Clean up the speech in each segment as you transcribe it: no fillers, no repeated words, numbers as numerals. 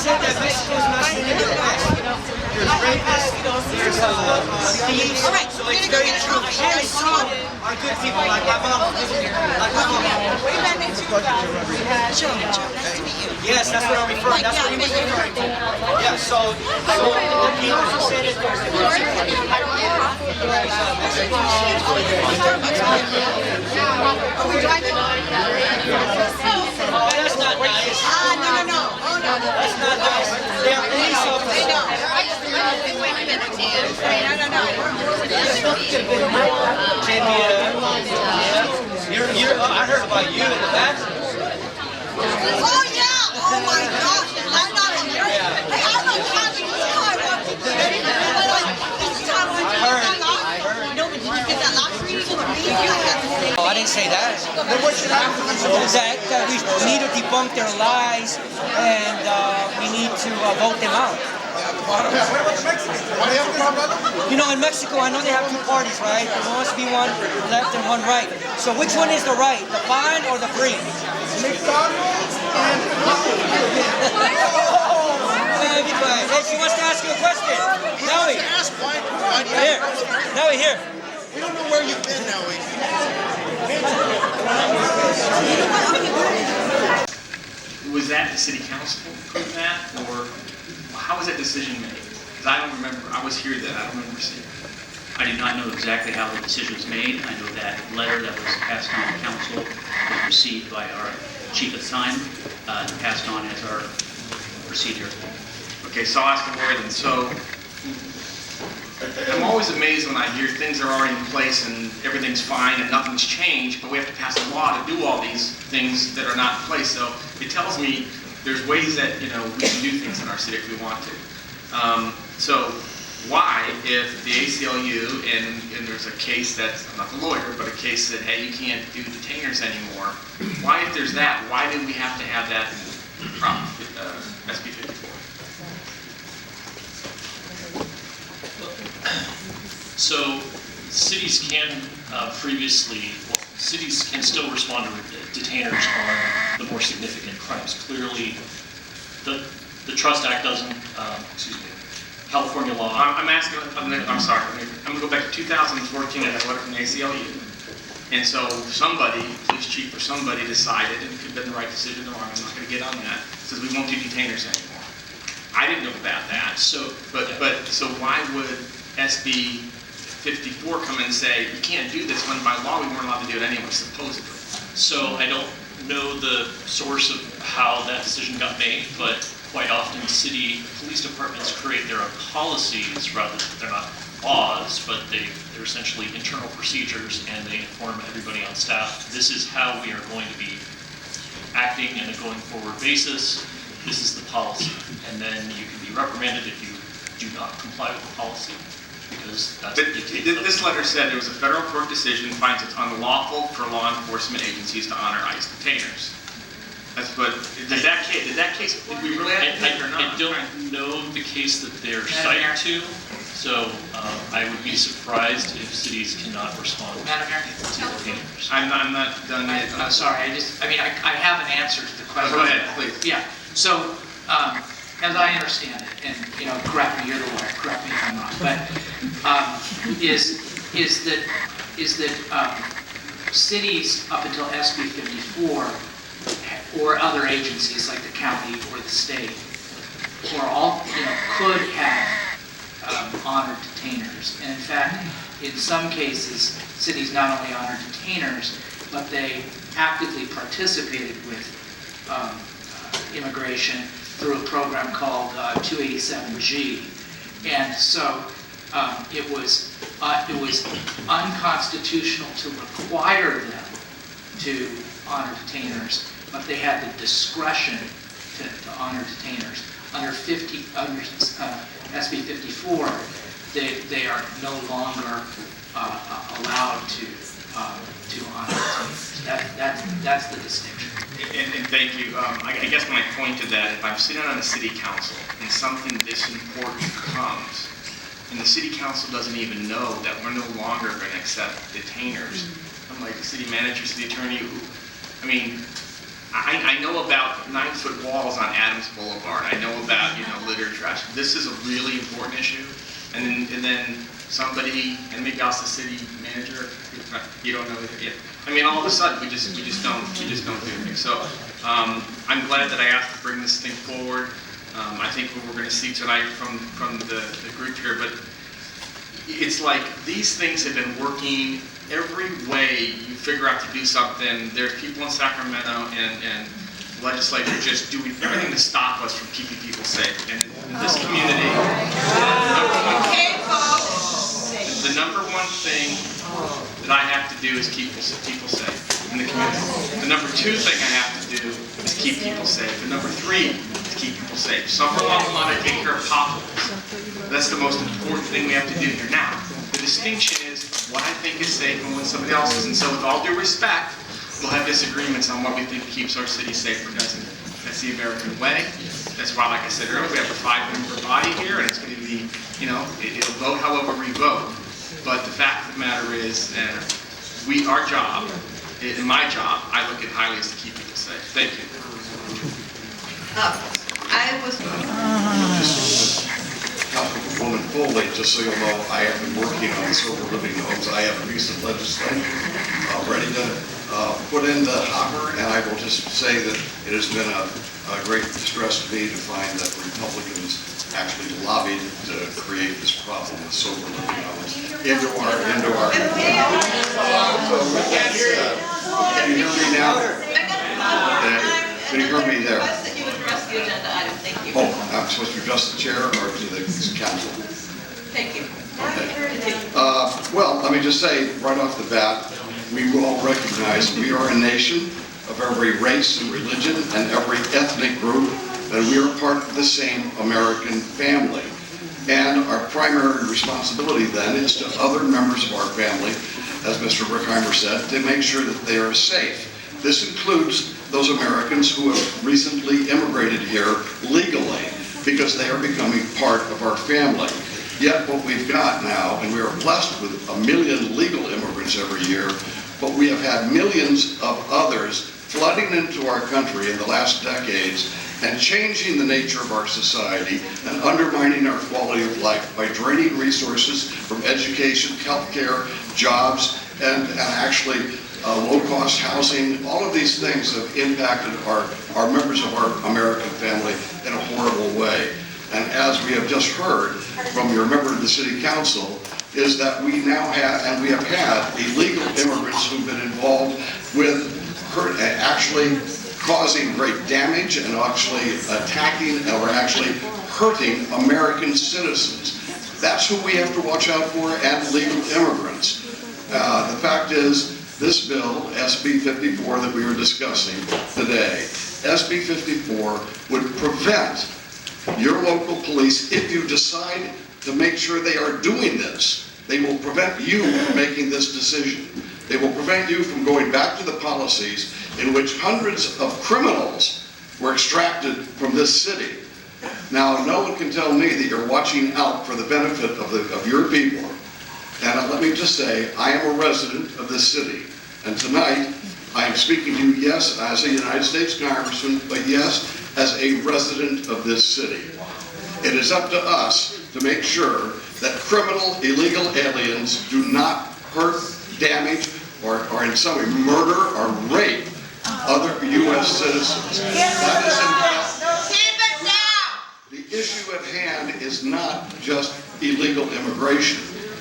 said that Mexico is not seen in the West. There's rapists, there's thieves, so it's very true. And some are good people, like my mom. Like my mom. Yes, that's what I'm referring. That's what he was referring to. Yeah, so the people who said it. Are we driving? Oh, that's not nice. No. Oh, no. That's not nice. They are police officers. I know. Wait a minute. I heard about you in the past. Oh, yeah. Oh, my gosh. I'm not on there. Hey, I'm not talking. This is how I want to do it. This is how I want to do it. No, but did you get that last reading of the meeting? Oh, I didn't say that. Then what should happen? That we need to debunk their lies and we need to vote them out. You know, in Mexico, I know they have two parties, right? There must be one left and one right. So which one is the right, the fine or the free? Hey, she wants to ask you a question. Nelly. Here. Nelly, here. We don't know where you've been, Nelly. Was that the city council approved that, or how was that decision made? Because I don't remember. I was here then. I don't remember seeing it. I do not know exactly how the decision was made. I know that letter that was passed on to council was received by our chief at the time, passed on as our procedure. Okay, so I'll ask the lawyer then. So I'm always amazed when I hear things are already in place and everything's fine and nothing's changed, but we have to pass a law to do all these things that are not in place. So it tells me there's ways that, you know, we can do things in our city if we want to. So why, if the ACLU and there's a case that's, I'm not the lawyer, but a case that, hey, you can't do detainers anymore, why, if there's that, why do we have to have that from SB 54? So cities can cities can still respond to detainers on the more significant crimes. Clearly, the Trust Act doesn't, California law. I'm sorry, I'm going to go back to 2014 and I got a letter from the ACLU. And so somebody, police chief or somebody decided, and it could have been the right decision or wrong, I'm not going to get on that, says we won't do detainers anymore. I didn't know about that. So why would SB 54 come and say, you can't do this when by law we weren't allowed to do it anyway, supposedly? So I don't know the source of how that decision got made, but quite often city police departments create their own policies rather than, they're not laws, but they're essentially internal procedures, and they inform everybody on staff, this is how we are going to be acting on a going forward basis, this is the policy. And then you can be reprimanded if you do not comply with the policy, because that's what dictates. This letter said there was a federal court decision finds it's unlawful for law enforcement agencies to honor ICE detainers. That's what, did that case, did we really have to take it or not? I don't know the case that they're citing to, so I would be surprised if cities cannot respond to detainers. I'm not done yet. I'm sorry, I have an answer to the question. Go ahead, please. Yeah, so, as I understand it, and, you know, correct me, you're the lawyer, correct me if I'm wrong, but, is that cities up until SB 54 or other agencies like the county or the state, or all, you know, could have honored detainers. And in fact, in some cases, cities not only honored detainers, but they actively participated with immigration through a program called 287G. And so it was unconstitutional to require them to honor detainers, but they had the discretion to honor detainers. Under SB 54, they are no longer allowed to honor detainers. That's the distinction. And thank you. I guess my point to that, if I'm sitting on a city council and something this important comes, and the city council doesn't even know that we're no longer going to accept detainers, I'm like the city manager, city attorney, I mean, I know about 9-foot walls on Adams Boulevard. I know about, litter trash. This is a really important issue. And then somebody, and maybe I'll the city manager, you don't know it yet. I mean, all of a sudden, we just don't do things. So I'm glad that I asked to bring this thing forward. I think what we're going to see tonight from the group here, but it's like these things have been working every way you figure out to do something. There's people in Sacramento and legislature just doing everything to stop us from keeping people safe. And in this community, the number one thing that I have to do is keep people safe in the community. The number two thing I have to do is keep people safe. The number three is keep people safe. Somewhere along the line, I take care of potholes. That's the most important thing we have to do here. Now, the distinction is what I think is safe and what somebody else is. And so with all due respect, we'll have disagreements on what we think keeps our city safe or doesn't. That's the American way. That's why, like I said earlier, we have a 5-member body here, and it's going to be, it'll vote however we vote. But the fact of the matter is, our job, in my job, I look at highly as to keep people safe. Thank you. Councilwoman Foley, just so you'll know, I have been working on sober living homes. I have a piece of legislation ready to put in the hopper, and I will just say that it has been a great distress to me to find that Republicans actually lobbied to create this problem with sober living homes into our. So with that said, can you hear me now? Can you hear me there? The agenda item, thank you. Oh, I'm supposed to address the chair or to the council? Thank you. Okay. Well, let me just say right off the bat, we will all recognize we are a nation of every race and religion and every ethnic group, and we are part of the same American family. And our primary responsibility then is to other members of our family, as Mr. Righeimer said, to make sure that they are safe. This includes those Americans who have recently immigrated here legally, because they are becoming part of our family. Yet what we've got now, and we are blessed with 1 million legal immigrants every year, but we have had millions of others flooding into our country in the last decades and changing the nature of our society and undermining our quality of life by draining resources from education, healthcare, jobs, and actually low-cost housing. All of these things have impacted our members of our American family in a horrible way. And as we have just heard from your member of the City Council, is that we now have, and we have had, illegal immigrants who've been involved with actually causing great damage and actually attacking or actually hurting American citizens. That's who we have to watch out for, and legal immigrants. The fact is, this bill, SB 54 that we are discussing today, SB 54 would prevent your local police, if you decide to make sure they are doing this, they will prevent you from making this decision. They will prevent you from going back to the policies in which hundreds of criminals were extracted from this city. Now, no one can tell me that you're watching out for the benefit of your people. And let me just say, I am a resident of this city. And tonight, I am speaking to you, yes, as a United States Congressman, but yes, as a resident of this city. It is up to us to make sure that criminal, illegal aliens do not hurt, damage, or in some way murder or rape other U.S. citizens. That is important. The issue at hand is not just illegal immigration.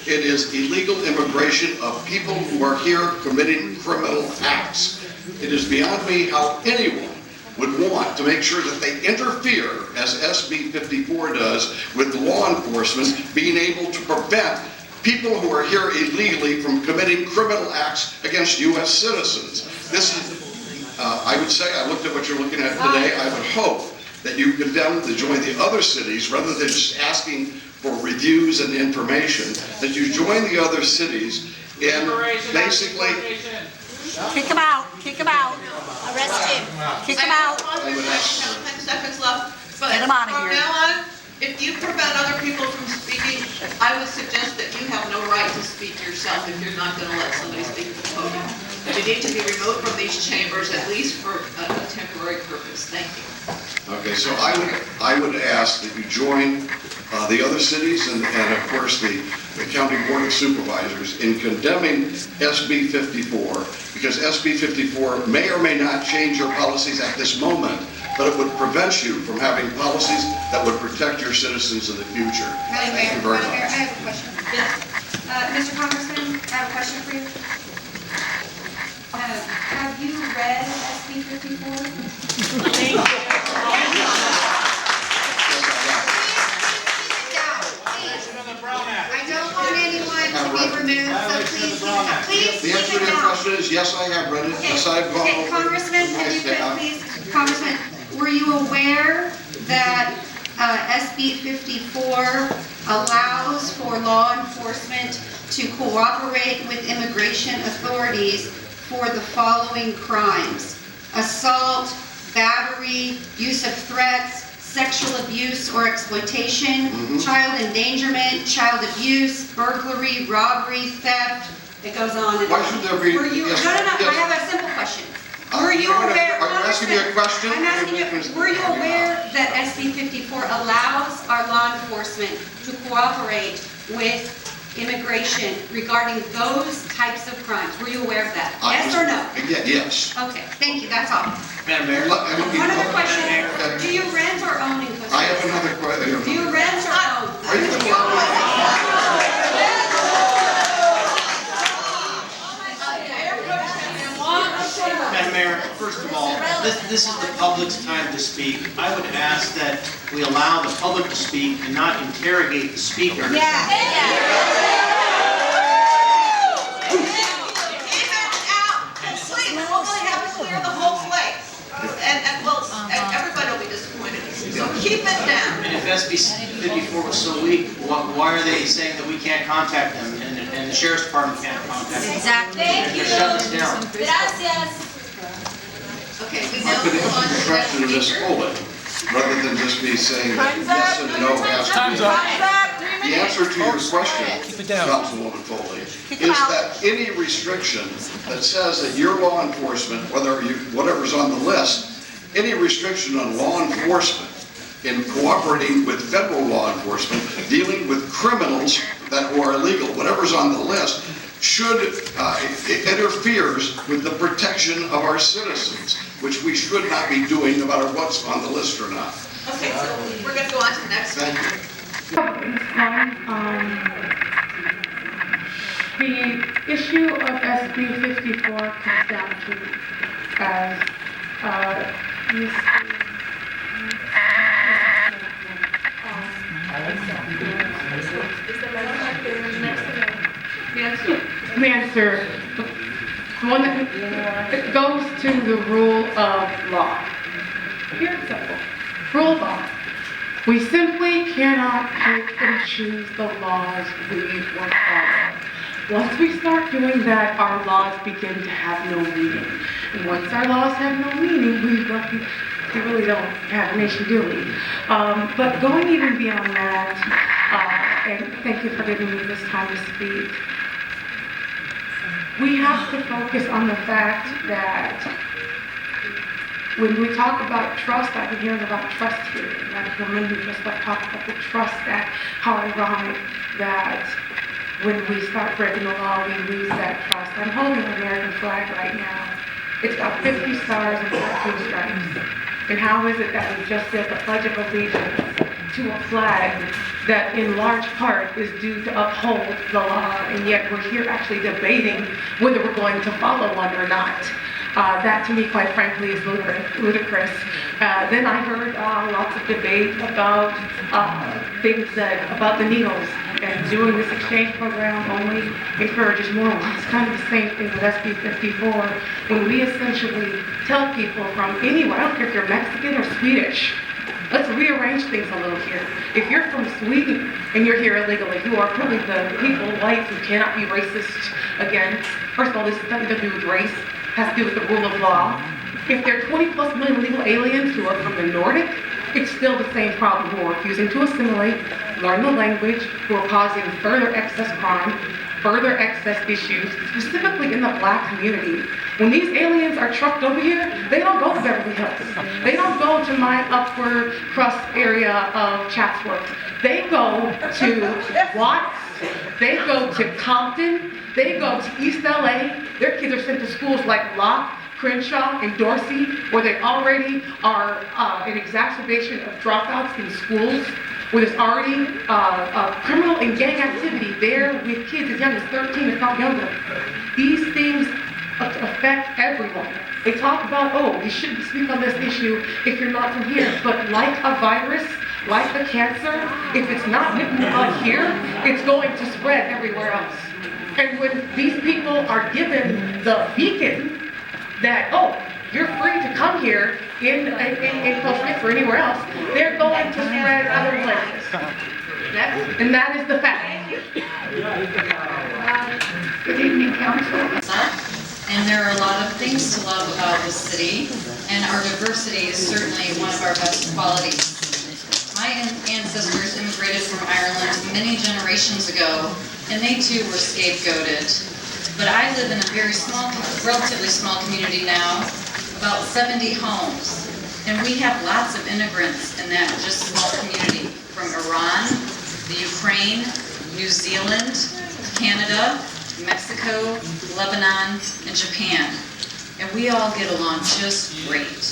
It is illegal immigration of people who are here committing criminal acts. It is beyond me how anyone would want to make sure that they interfere, as SB 54 does, with law enforcement being able to prevent people who are here illegally from committing criminal acts against U.S. citizens. This is, I would say, I looked at what you're looking at today, I would hope that you condemn to join the other cities rather than just asking for reviews and information, that you join the other cities in basically... Kick him out, kick him out. Arrest him, kick him out. 10 seconds left, but Get him out of from here. now on, if you prevent other people from speaking, I would suggest that you have no right to speak yourself if you're not going to let somebody speak at the podium. You need to be removed from these chambers at least for a great purpose. Thank you. Okay, so I would ask that you join the other cities and of course the County Board of Supervisors in condemning SB 54, because SB 54 may or may not change your policies at this moment, but it would prevent you from having policies that would protect your citizens in the future. Madam Thank you Mayor, very Madam Mayor, I much. have a question. Yes. Mr. Congressman, I have a question for you. Have you read SB 54? I don't want anyone to be removed, so please The keep answer it to your down. question is yes, I have read it. Yes, I've gone Okay, over it. Congressman, if you could please, Congressman, were you aware that SB 54 allows for law enforcement to cooperate with immigration authorities for the following crimes: assault, battery, use of threats, sexual abuse or exploitation, child endangerment, child abuse, burglary, robbery, theft? It goes on and on. Why should there be? Were you, yes, no, I yes. have a simple question. Were you aware? Are you asking me a question? I'm asking you, were you aware that SB 54 allows our law enforcement to cooperate with immigration regarding those types of crimes? Were you aware of that? Yes or no? Yes. Okay, thank you, that's all. Madam Mayor. One other question, do you rent or own in Costa Mesa? I have another question. Do you rent or own? Are you going to Madam Mayor, first of all, this is the public's time to speak. I would ask that we allow the public to speak and not interrogate the speaker. Even out, and sleep, and we'll really have to clear the whole place. And everybody will be disappointed. So keep it down. And if SB 54 was so weak, why are they saying that we can't contact them and the sheriff's department can't contact them? Exactly. They're shutting us down. Gracias. Okay, we I now could move on answer to the the question next in this speaker. bullet, rather than just me saying that yes and no has to be. The answer to your question, Councilwoman Foley, is that any restriction that says that your law enforcement, whatever's on the list, any restriction on law enforcement in cooperating with federal law enforcement, dealing with criminals who are illegal, whatever's on the list, it interferes with the protection of our citizens, which we should not be doing no matter what's on the list or not. Okay, so we're going to go on to the next Thank speaker. The issue of SB 54 comes down to, Mansoor, one that goes to the rule of law. Here it's simple. Rule of law. We simply cannot pick and choose the laws we will follow. Once we start doing that, our laws begin to have no meaning. And once our laws have no meaning, we really don't have a nation, do we? But going even beyond that, and thank you for giving me this time to speak, we have to focus on the fact that when we talk about trust, I've been hearing about trust here. That woman who just talked about the trust act, how ironic that when we start breaking the law, we lose that trust. I'm holding an American flag right now. It's got 50 stars and 14 stripes. And how is it that we just did the Pledge of Allegiance to a flag that in large part is due to uphold the law, and yet we're here actually debating whether we're going to follow one or not? That to me, quite frankly, is ludicrous. Then I heard lots of debate about things about the needles, and doing this exchange program only encourages more ones. It's kind of the same thing with SB 54, when we essentially tell people from anywhere, I don't care if you're Mexican or Swedish, let's rearrange things a little here. If you're from Sweden and you're here illegally, you are probably the people white who cannot be racist against. First of all, this has nothing to do with race. It has to do with the rule of law. If there are 20+ million illegal aliens who are from the Nordic, it's still the same problem, who are refusing to assimilate, learn the language, who are causing further excess crime, further excess issues, specifically in the black community. When these aliens are trucked over here, they don't go to Beverly Hills. go to my upper crust area of Chatsworth. They go to Watts, they go to Compton, they go to East LA. Their kids are sent to schools like Locke, Crenshaw, and Dorsey, where they already are an exacerbation of dropouts in schools, where there's already criminal and gang activity there with kids as young as 13, if not younger. These things affect everyone. They talk about, oh, you shouldn't speak on this issue if you're not from here, but like a virus, like a cancer, if it's not here, it's going to spread everywhere else. And when these people are given the beacon that, oh, you're free to come here in Costa Mesa or anywhere else, they're going to spread other places. And that is the fact. Good evening, Council. And there are a lot of things to love about the city, and our diversity is certainly one of our best qualities. My ancestors immigrated from Ireland many generations ago, and they too were scapegoated. But I live in a very small, relatively small community now, about 70 homes. And we have lots of immigrants in that just small community, from Iran, the Ukraine, New Zealand, Canada, Mexico, Lebanon, and Japan. And we all get along just great.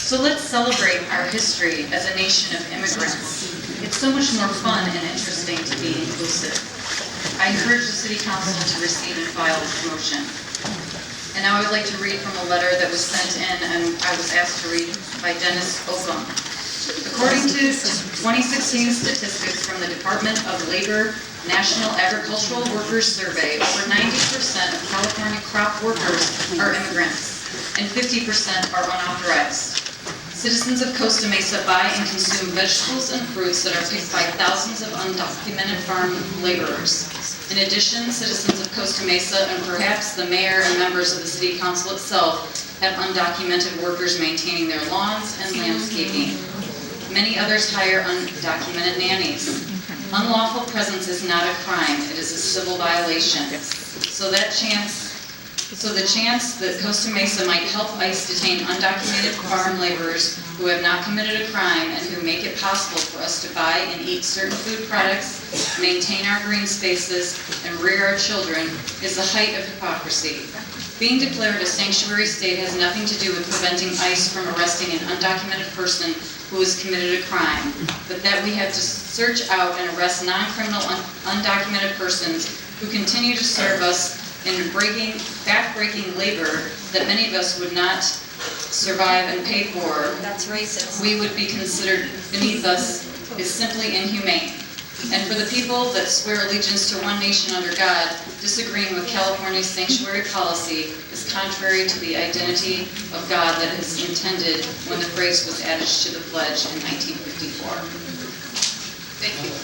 So let's celebrate our history as a nation of immigrants. It's so much more fun and interesting to be inclusive. I encourage the City Council to receive and file this motion. And now I would like to read from a letter that was sent in, and I was asked to read by Dennis Oakham. According to 2016 statistics from the Department of Labor National Agricultural Workers Survey, over 90% of California crop workers are immigrants, and 50% are unauthorized. Citizens of Costa Mesa buy and consume vegetables and fruits that are picked by thousands of undocumented farm laborers. In addition, citizens of Costa Mesa, and perhaps the mayor and members of the City Council itself, have undocumented workers maintaining their lawns and landscaping. Many others hire undocumented nannies. Unlawful presence is not a crime, it is a civil violation. So the chance that Costa Mesa might help ICE detain undocumented farm laborers who have not committed a crime and who make it possible for us to buy and eat certain food products, maintain our green spaces, and rear our children is the height of hypocrisy. Being declared a sanctuary state has nothing to do with preventing ICE from arresting an undocumented person who has committed a crime, but that we have to search out and arrest non-criminal undocumented persons who continue to serve us in back-breaking labor that many of us would not survive and pay for. That's racist. We would be considered beneath us is simply inhumane. And for the people that swear allegiance to one nation under God, disagreeing with California's sanctuary policy is contrary to the identity of God that is intended when the phrase was added to the pledge in 1954. Thank you.